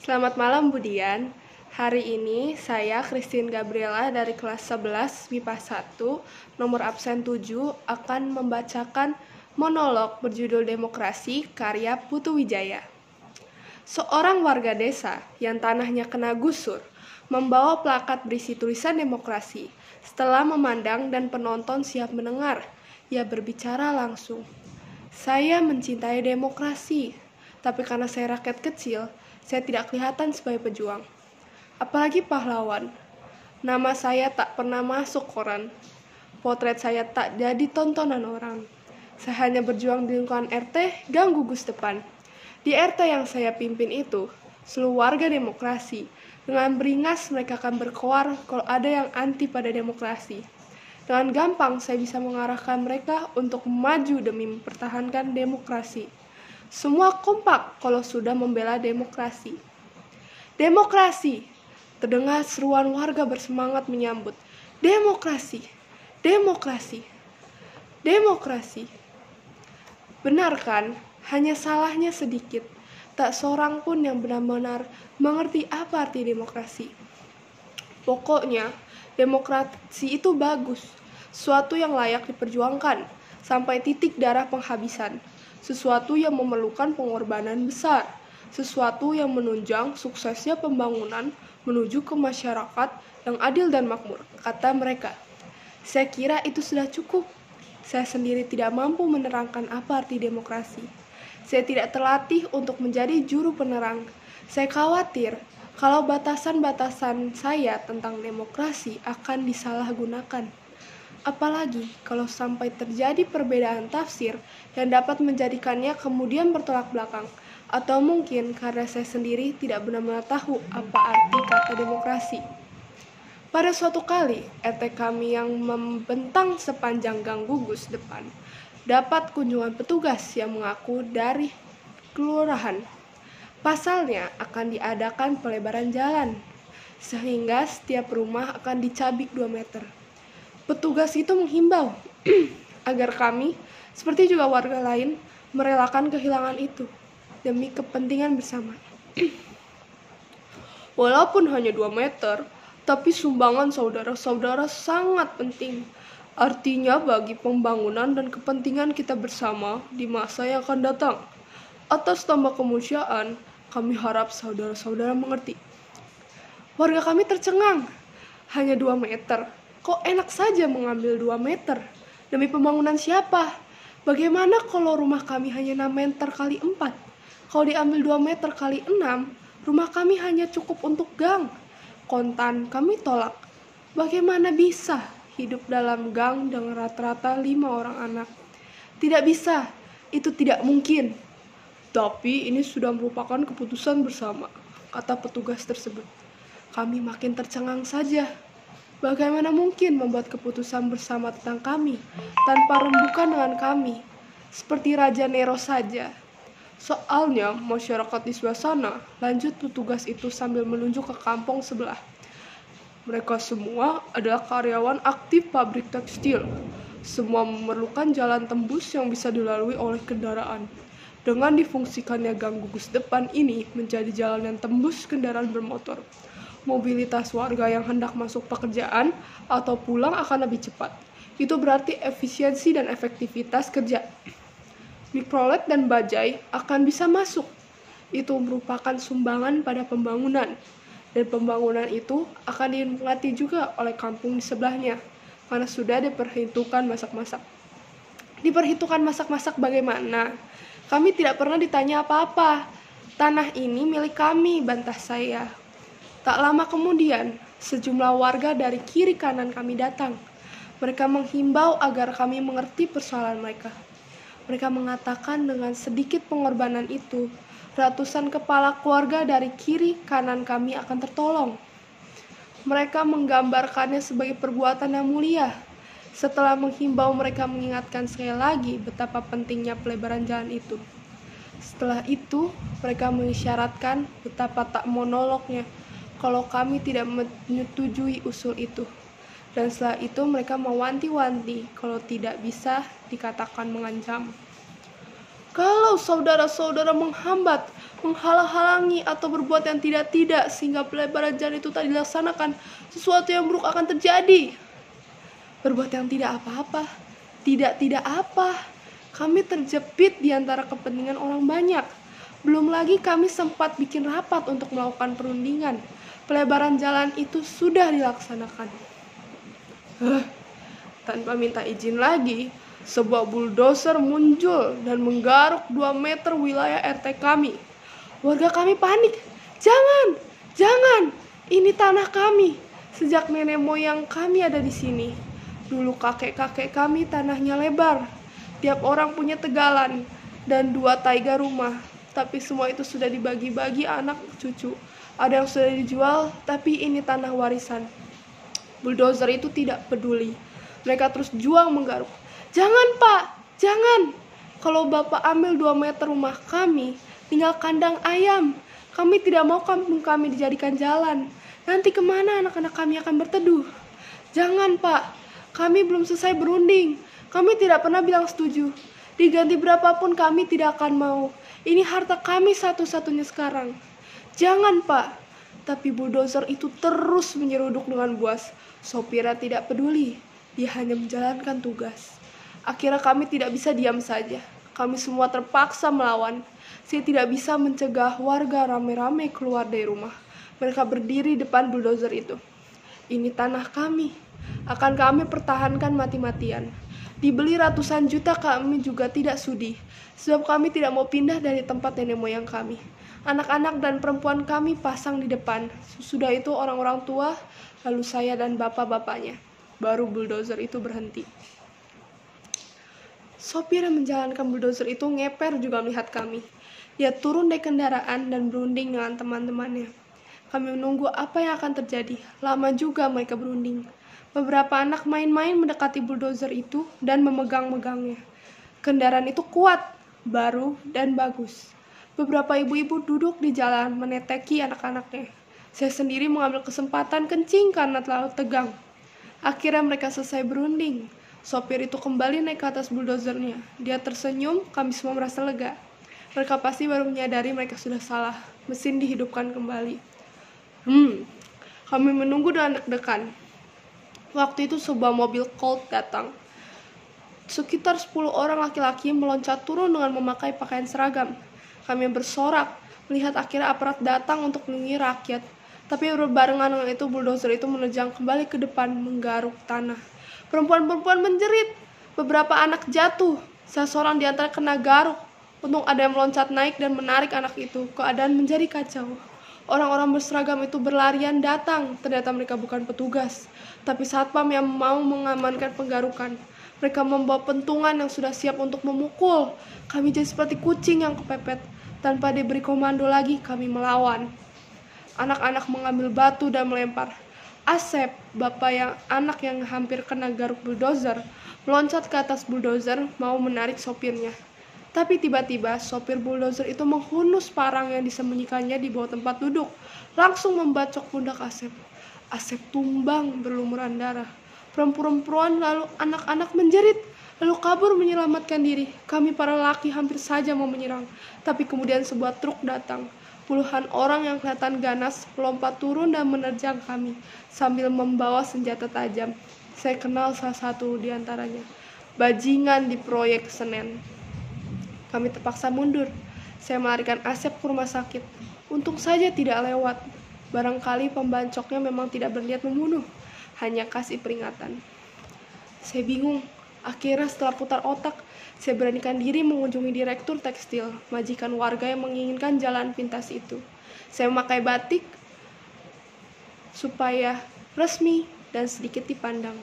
Selamat malam Budian. Hari ini saya Christine Gabriela dari kelas 11 MIPA 1 nomor absen 7 akan membacakan monolog berjudul Demokrasi karya Putu Wijaya. Seorang warga desa yang tanahnya kena gusur membawa plakat berisi tulisan demokrasi. Setelah memandang dan penonton siap mendengar, ia berbicara langsung. Saya mencintai demokrasi, tapi karena saya rakyat kecil, saya tidak kelihatan sebagai pejuang. Apalagi pahlawan. Nama saya tak pernah masuk koran. Potret saya tak jadi tontonan orang. Saya hanya berjuang di lingkungan RT Gang Gugus Depan. Di RT yang saya pimpin itu, seluruh warga demokrasi. Dengan beringas mereka akan berkoar kalau ada yang anti pada demokrasi. Dengan gampang saya bisa mengarahkan mereka untuk maju demi mempertahankan demokrasi. Semua kompak kalau sudah membela demokrasi. Demokrasi! Terdengar seruan warga bersemangat menyambut. Demokrasi! Demokrasi! Demokrasi! Benar kan? Hanya salahnya sedikit. Tak seorang pun yang benar-benar mengerti apa arti demokrasi. Pokoknya, demokrasi itu bagus. Sesuatu yang layak diperjuangkan sampai titik darah penghabisan. Sesuatu yang memerlukan pengorbanan besar, sesuatu yang menunjang suksesnya pembangunan menuju ke masyarakat yang adil dan makmur, kata mereka. Saya kira itu sudah cukup. Saya sendiri tidak mampu menerangkan apa arti demokrasi. Saya tidak terlatih untuk menjadi juru penerang. Saya khawatir kalau batasan-batasan saya tentang demokrasi akan disalahgunakan. Apalagi kalau sampai terjadi perbedaan tafsir yang dapat menjadikannya kemudian bertolak belakang. Atau mungkin karena saya sendiri tidak benar-benar tahu apa arti kata demokrasi. Pada suatu kali, RT kami yang membentang sepanjang Gang Gugus Depan dapat kunjungan petugas yang mengaku dari kelurahan. Pasalnya akan diadakan pelebaran jalan, sehingga setiap rumah akan dicabik 2 meter. Petugas itu menghimbau agar kami, seperti juga warga lain, merelakan kehilangan itu demi kepentingan bersama. Walaupun hanya 2 meter, tapi sumbangan saudara-saudara sangat penting. Artinya bagi pembangunan dan kepentingan kita bersama di masa yang akan datang. Atas nama kemanusiaan, kami harap saudara-saudara mengerti. Warga kami tercengang. Hanya 2 meter. Kok enak saja mengambil 2 meter? Demi pembangunan siapa? Bagaimana kalau rumah kami hanya 6 meter kali 4? Kalau diambil 2 meter kali 6, rumah kami hanya cukup untuk gang. Kontan kami tolak. Bagaimana bisa hidup dalam gang dengan rata-rata 5 orang anak? Tidak bisa, itu tidak mungkin. Tapi ini sudah merupakan keputusan bersama, kata petugas tersebut. Kami makin tercengang saja. Bagaimana mungkin membuat keputusan bersama tentang kami, tanpa rembukan dengan kami, seperti Raja Nero saja. Soalnya masyarakat di sebelah sana, lanjut petugas itu sambil menunjuk ke kampung sebelah. Mereka semua adalah karyawan aktif pabrik tekstil. Semua memerlukan jalan tembus yang bisa dilalui oleh kendaraan. Dengan difungsikannya Gang Gugus Depan ini menjadi jalan yang tembus kendaraan bermotor. Mobilitas warga yang hendak masuk pekerjaan atau pulang akan lebih cepat. Itu berarti efisiensi dan efektivitas kerja. Mikrolet dan bajai akan bisa masuk. Itu merupakan sumbangan pada pembangunan. Dan pembangunan itu akan dinikmati juga oleh kampung di sebelahnya. Karena sudah diperhitungkan masak-masak. Diperhitungkan masak-masak bagaimana? Kami tidak pernah ditanya apa-apa. Tanah ini milik kami, bantah saya. Tak lama kemudian, sejumlah warga dari kiri kanan kami datang. Mereka menghimbau agar kami mengerti persoalan mereka. Mereka mengatakan dengan sedikit pengorbanan itu, ratusan kepala keluarga dari kiri kanan kami akan tertolong. Mereka menggambarkannya sebagai perbuatan yang mulia. Setelah menghimbau, mereka mengingatkan sekali lagi betapa pentingnya pelebaran jalan itu. Setelah itu, mereka mengisyaratkan betapa tak monolognya kalau kami tidak menyetujui usul itu. Dan setelah itu mereka mewanti-wanti kalau tidak bisa dikatakan mengancam. Kalau saudara-saudara menghambat menghalang-halangi atau berbuat yang tidak-tidak sehingga pelebaran jalan itu tak dilaksanakan, sesuatu yang buruk akan terjadi. Berbuat yang tidak apa-apa, tidak apa. Kami terjepit di antara kepentingan orang banyak. Belum lagi kami sempat bikin rapat untuk melakukan perundingan. Pelebaran jalan itu sudah dilaksanakan. Tanpa minta izin lagi, sebuah bulldozer muncul dan menggaruk 2 meter wilayah RT kami. Warga kami panik. Jangan, ini tanah kami. Sejak nenek moyang kami ada di sini. Dulu kakek-kakek kami tanahnya lebar. Tiap orang punya tegalan dan 2 taiga rumah. Tapi semua itu sudah dibagi-bagi anak cucu. Ada yang sudah dijual, tapi ini tanah warisan. Bulldozer itu tidak peduli. Mereka terus juang menggaruk. Jangan Pak, jangan. Kalau Bapak ambil 2 meter rumah kami, tinggal kandang ayam. Kami tidak mau kampung kami dijadikan jalan. Nanti kemana anak-anak kami akan berteduh? Jangan Pak, kami belum selesai berunding. Kami tidak pernah bilang setuju. Diganti berapapun kami tidak akan mau. Ini harta kami satu-satunya sekarang. Jangan Pak. Tapi bulldozer itu terus menyeruduk dengan buas. Sopirnya tidak peduli. Dia hanya menjalankan tugas. Akhirnya kami tidak bisa diam saja. Kami semua terpaksa melawan. Saya tidak bisa mencegah warga rame-rame keluar dari rumah. Mereka berdiri depan bulldozer itu. Ini tanah kami. Akan kami pertahankan mati-matian. Dibeli ratusan juta kami juga tidak sudi. Sebab kami tidak mau pindah dari tempat nenek moyang kami. Anak-anak dan perempuan kami pasang di depan. Sudah itu orang-orang tua, lalu saya dan bapak-bapaknya. Baru bulldozer itu berhenti. Sopir yang menjalankan bulldozer itu ngeper juga melihat kami. Dia turun dari kendaraan dan berunding dengan teman-temannya. Kami menunggu apa yang akan terjadi. Lama juga mereka berunding. Beberapa anak main-main mendekati bulldozer itu dan memegang-megangnya. Kendaraan itu kuat, baru, dan bagus. Beberapa ibu-ibu duduk di jalan meneteki anak-anaknya. Saya sendiri mengambil kesempatan kencing karena terlalu tegang. Akhirnya mereka selesai berunding. Sopir itu kembali naik ke atas bulldozernya. Dia tersenyum, kami semua merasa lega. Mereka pasti baru menyadari mereka sudah salah. Mesin dihidupkan kembali. Kami menunggu dengan deg-degan. Waktu itu sebuah mobil Colt datang. Sekitar 10 orang laki-laki meloncat turun dengan memakai pakaian seragam. Kami bersorak melihat akhirnya aparat datang untuk melindungi rakyat. Tapi berbarengan dengan itu bulldozer itu menerjang kembali ke depan menggaruk tanah. Perempuan-perempuan menjerit. Beberapa anak jatuh. Salah seorang di antara kena garuk. Untung ada yang meloncat naik dan menarik anak itu. Keadaan menjadi kacau. Orang-orang berseragam itu berlarian datang. Ternyata mereka bukan petugas, tapi satpam yang mau mengamankan penggarukan. Mereka membawa pentungan yang sudah siap untuk memukul. Kami jadi seperti kucing yang kepepet. Tanpa diberi komando lagi, kami melawan. Anak-anak mengambil batu dan melempar. Asep, anak yang hampir kena garuk bulldozer, meloncat ke atas bulldozer mau menarik sopirnya. Tapi tiba-tiba sopir bulldozer itu menghunus parang yang disembunyikannya di bawah tempat duduk, langsung membacok pundak Asep. Asep tumbang berlumuran darah. Perempuan lalu anak-anak menjerit, lalu kabur menyelamatkan diri. Kami para laki hampir saja mau menyerang, tapi kemudian sebuah truk datang. Puluhan orang yang kelihatan ganas melompat turun dan menerjang kami sambil membawa senjata tajam. Saya kenal salah satu di antaranya, bajingan di proyek Senen. Kami terpaksa mundur. Saya melarikan Asep ke rumah sakit. Untung saja tidak lewat. Barangkali pembancoknya memang tidak berniat membunuh, hanya kasih peringatan. Saya bingung. Akhirnya setelah putar otak, saya beranikan diri mengunjungi direktur tekstil, majikan warga yang menginginkan jalan pintas itu. Saya memakai batik supaya resmi dan sedikit dipandang.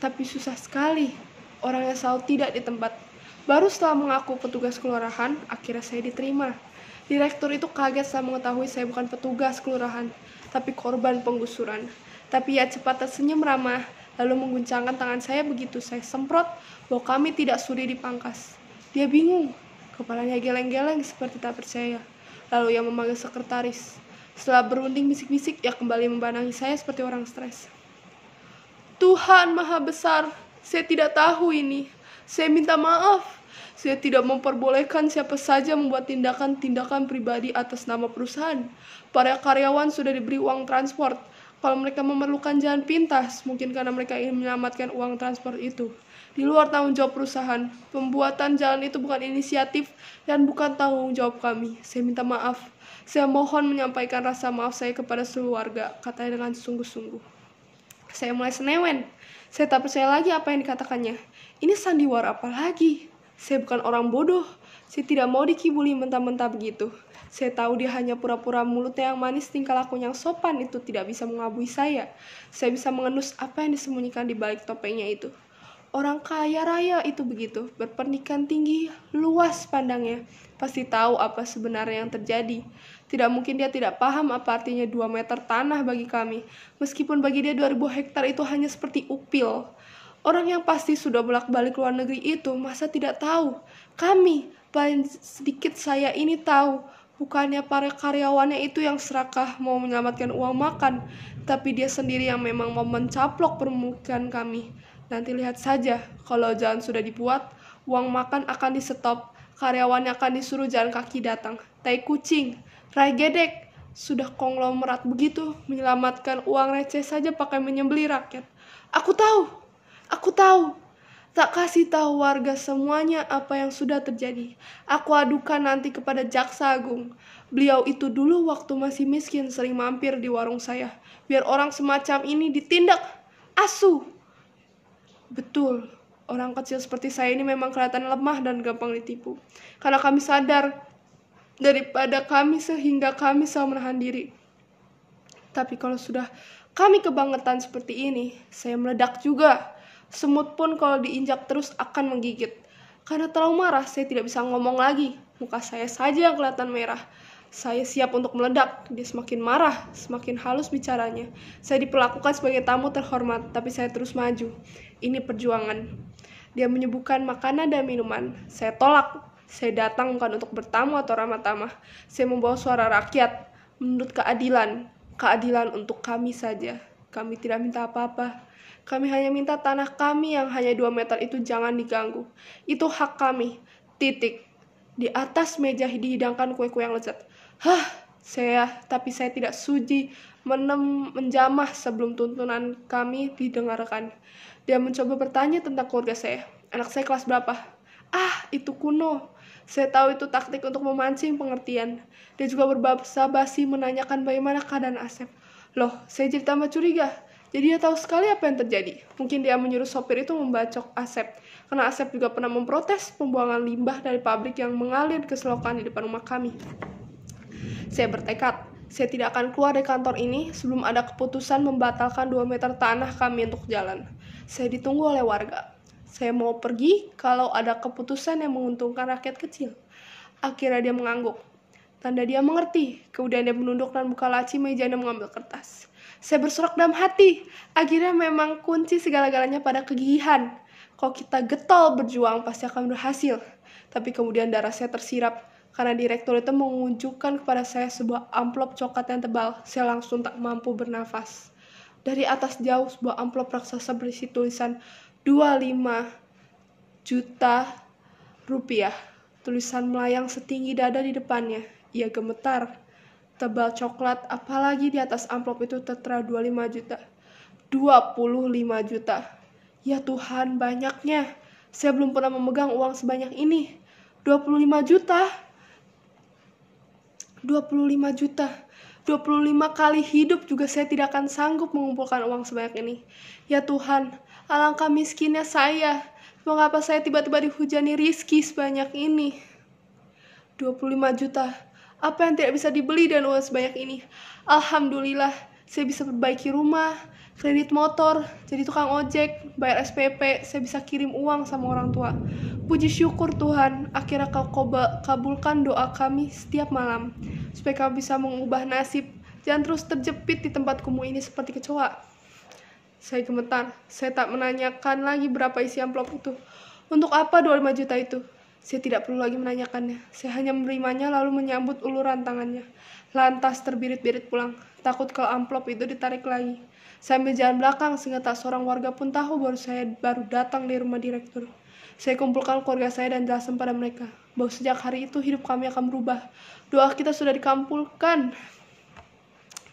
Tapi susah sekali, orangnya selalu tidak di tempat. Baru setelah mengaku petugas kelurahan, akhirnya saya diterima. Direktur itu kaget setelah mengetahui saya bukan petugas kelurahan, tapi korban penggusuran. Tapi ia cepat tersenyum ramah, lalu mengguncangkan tangan saya begitu saya semprot bahwa kami tidak sudi dipangkas. Dia bingung, kepalanya geleng-geleng seperti tak percaya. Lalu ia memanggil sekretaris. Setelah berunding bisik-bisik, ia kembali membandangi saya seperti orang stres. Tuhan Maha Besar, saya tidak tahu ini. Saya minta maaf. Saya tidak memperbolehkan siapa saja membuat tindakan-tindakan pribadi atas nama perusahaan. Para karyawan sudah diberi uang transport. Kalau mereka memerlukan jalan pintas, mungkin karena mereka ingin menyelamatkan uang transport itu. Di luar tanggung jawab perusahaan, pembuatan jalan itu bukan inisiatif dan bukan tanggung jawab kami. Saya minta maaf. Saya mohon menyampaikan rasa maaf saya kepada seluruh warga, katanya dengan sungguh-sungguh. Saya mulai senewen. Saya tak percaya lagi apa yang dikatakannya. Ini sandiwara apa lagi? Saya bukan orang bodoh. Saya tidak mau dikibuli mentah-mentah begitu. Saya tahu dia hanya pura-pura mulutnya yang manis, tingkah laku yang sopan itu tidak bisa mengabui saya. Saya bisa mengendus apa yang disembunyikan di balik topengnya itu. Orang kaya raya itu begitu, berpernikahan tinggi, luas pandangnya. Pasti tahu apa sebenarnya yang terjadi. Tidak mungkin dia tidak paham apa artinya 2 meter tanah bagi kami. Meskipun bagi dia 2000 hektar itu hanya seperti upil. Orang yang pasti sudah bolak-balik luar negeri itu masa tidak tahu. Kami, paling sedikit saya ini tahu. Bukannya para karyawannya itu yang serakah mau menyelamatkan uang makan, tapi dia sendiri yang memang mau mencaplok permukaan kami. Nanti lihat saja, kalau jalan sudah dibuat, uang makan akan di-stop, karyawannya akan disuruh jalan kaki datang. Tai kucing, rai gedek, sudah konglomerat begitu, menyelamatkan uang receh saja pakai menyembelih rakyat. Aku tahu. Tak kasih tahu warga semuanya apa yang sudah terjadi. Aku adukan nanti kepada Jaksa Agung. Beliau itu dulu waktu masih miskin sering mampir di warung saya. Biar orang semacam ini ditindak asu. Betul, orang kecil seperti saya ini memang kelihatan lemah dan gampang ditipu. Karena kami sadar daripada kami sehingga kami selalu menahan diri. Tapi kalau sudah kami kebangetan seperti ini, saya meledak juga. Semut pun kalau diinjak terus akan menggigit. Karena terlalu marah, saya tidak bisa ngomong lagi. Muka saya saja yang kelihatan merah. Saya siap untuk meledak. Dia semakin marah, semakin halus bicaranya. Saya diperlakukan sebagai tamu terhormat, tapi saya terus maju. Ini perjuangan. Dia menyuguhkan makanan dan minuman. Saya tolak. Saya datang bukan untuk bertamu atau ramah tamah. Saya membawa suara rakyat. Menurut keadilan. Keadilan untuk kami saja. Kami tidak minta apa-apa. Kami hanya minta tanah kami yang hanya 2 meter itu jangan diganggu. Itu hak kami. Titik. Di atas meja dihidangkan kue-kue yang lezat. Tapi saya tidak sudi menjamah sebelum tuntunan kami didengarkan. Dia mencoba bertanya tentang keluarga saya. Anak saya kelas berapa? Itu kuno. Saya tahu itu taktik untuk memancing pengertian. Dia juga berbasa-basi menanyakan bagaimana keadaan Asep. Loh, saya jadi tambah curiga. Jadi dia tahu sekali apa yang terjadi. Mungkin dia menyuruh sopir itu membacok Asep. Karena Asep juga pernah memprotes pembuangan limbah dari pabrik yang mengalir ke selokan di depan rumah kami. Saya bertekad, saya tidak akan keluar dari kantor ini sebelum ada keputusan membatalkan 2 meter tanah kami untuk jalan. Saya ditunggu oleh warga. Saya mau pergi kalau ada keputusan yang menguntungkan rakyat kecil. Akhirnya dia mengangguk. Tanda dia mengerti. Kemudian dia menunduk dan buka laci meja dan mengambil kertas. Saya bersorak dalam hati. Akhirnya memang kunci segala-galanya pada kegigihan. Kalau kita getol berjuang pasti akan berhasil. Tapi kemudian darah saya tersirap. Karena direktur itu menunjukkan kepada saya sebuah amplop coklat yang tebal. Saya langsung tak mampu bernafas. Dari atas jauh sebuah amplop raksasa berisi tulisan 25 juta rupiah. Tulisan melayang setinggi dada di depannya. Ia gemetar. Tebal coklat, apalagi di atas amplop itu tertera 25 juta. 25 juta. Ya Tuhan, banyaknya. Saya belum pernah memegang uang sebanyak ini. 25 juta. 25 juta. 25 kali hidup juga saya tidak akan sanggup mengumpulkan uang sebanyak ini. Ya Tuhan, alangkah miskinnya saya. Mengapa saya tiba-tiba dihujani rizki sebanyak ini? 25 juta. Apa yang tidak bisa dibeli dan uang sebanyak ini? Alhamdulillah, saya bisa perbaiki rumah, kredit motor, jadi tukang ojek, bayar SPP, saya bisa kirim uang sama orang tua. Puji syukur Tuhan, akhirnya kau kabulkan doa kami setiap malam, supaya kau bisa mengubah nasib. Jangan terus terjepit di tempat kumuh ini seperti kecoa. Saya gemetar, saya tak menanyakan lagi berapa isi amplop itu. Untuk apa 25 juta itu? Saya tidak perlu lagi menanyakannya. Saya hanya menerimanya lalu menyambut uluran tangannya. Lantas terbirit-birit pulang. Takut kalau amplop itu ditarik lagi. Saya ambil jalan belakang sehingga tak seorang warga pun tahu saya baru datang di rumah direktur. Saya kumpulkan keluarga saya dan jelaskan pada mereka bahwa sejak hari itu hidup kami akan berubah. Doa kita sudah dikabulkan.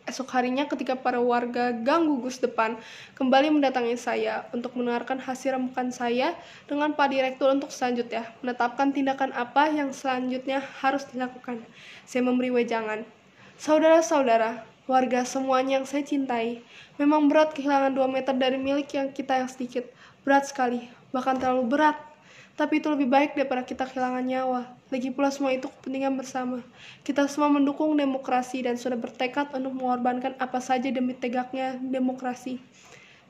Esok harinya ketika para warga Gang Gugus depan kembali mendatangi saya untuk mendengarkan hasil rembukan saya dengan Pak Direktur untuk selanjutnya menetapkan tindakan apa yang selanjutnya harus dilakukan. Saya memberi wejangan. Saudara-saudara, warga semuanya yang saya cintai, memang berat kehilangan 2 meter dari milik kita yang sedikit. Berat sekali, bahkan terlalu berat. Tapi itu lebih baik daripada kita kehilangan nyawa. Lagi pula semua itu kepentingan bersama. Kita semua mendukung demokrasi dan sudah bertekad untuk mengorbankan apa saja demi tegaknya demokrasi.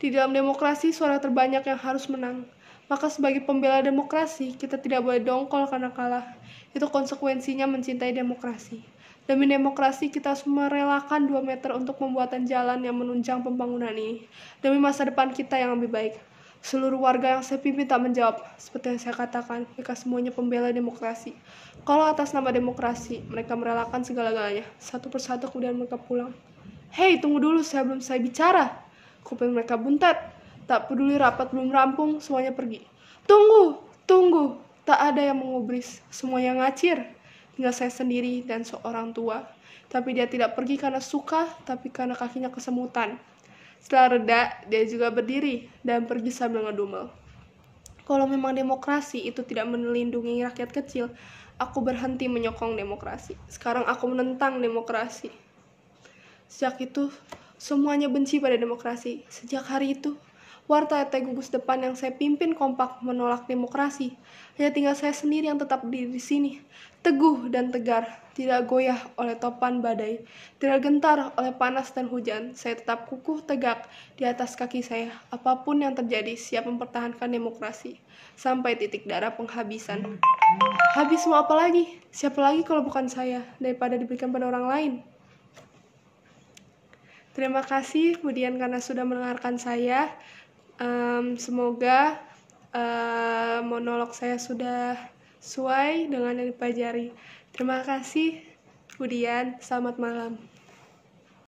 Di dalam demokrasi, suara terbanyak yang harus menang. Maka sebagai pembela demokrasi, kita tidak boleh dongkol karena kalah. Itu konsekuensinya mencintai demokrasi. Demi demokrasi, kita harus merelakan 2 meter untuk pembuatan jalan yang menunjang pembangunan ini. Demi masa depan kita yang lebih baik. Seluruh warga yang saya pimpin tak menjawab. Seperti yang saya katakan, mereka semuanya pembela demokrasi. Kalau atas nama demokrasi, mereka merelakan segala-galanya. Satu persatu kemudian mereka pulang. Hei, tunggu dulu, belum saya bicara. Kuping mereka buntet. Tak peduli rapat belum rampung, semuanya pergi. Tunggu, tunggu. Tak ada yang mengubris. Semuanya ngacir. Tinggal saya sendiri dan seorang tua. Tapi dia tidak pergi karena suka, tapi karena kakinya kesemutan. Setelah reda, dia juga berdiri dan pergi sambil ngedumel. Kalau memang demokrasi itu tidak melindungi rakyat kecil, aku berhenti menyokong demokrasi. Sekarang aku menentang demokrasi. Sejak itu, semuanya benci pada demokrasi. Sejak hari itu, Warta RT Gugus depan yang saya pimpin kompak menolak demokrasi. Hanya tinggal saya sendiri yang tetap berdiri di sini. Teguh dan tegar, tidak goyah oleh topan badai, tidak gentar oleh panas dan hujan. Saya tetap kukuh tegak di atas kaki saya. Apapun yang terjadi, siap mempertahankan demokrasi sampai titik darah penghabisan. Habis mau apa lagi? Siapa lagi kalau bukan saya, daripada diberikan pada orang lain? Terima kasih kemudian karena sudah mendengarkan saya. Semoga monolog saya sudah sesuai dengan yang dipelajari. Terima kasih. Kemudian selamat malam.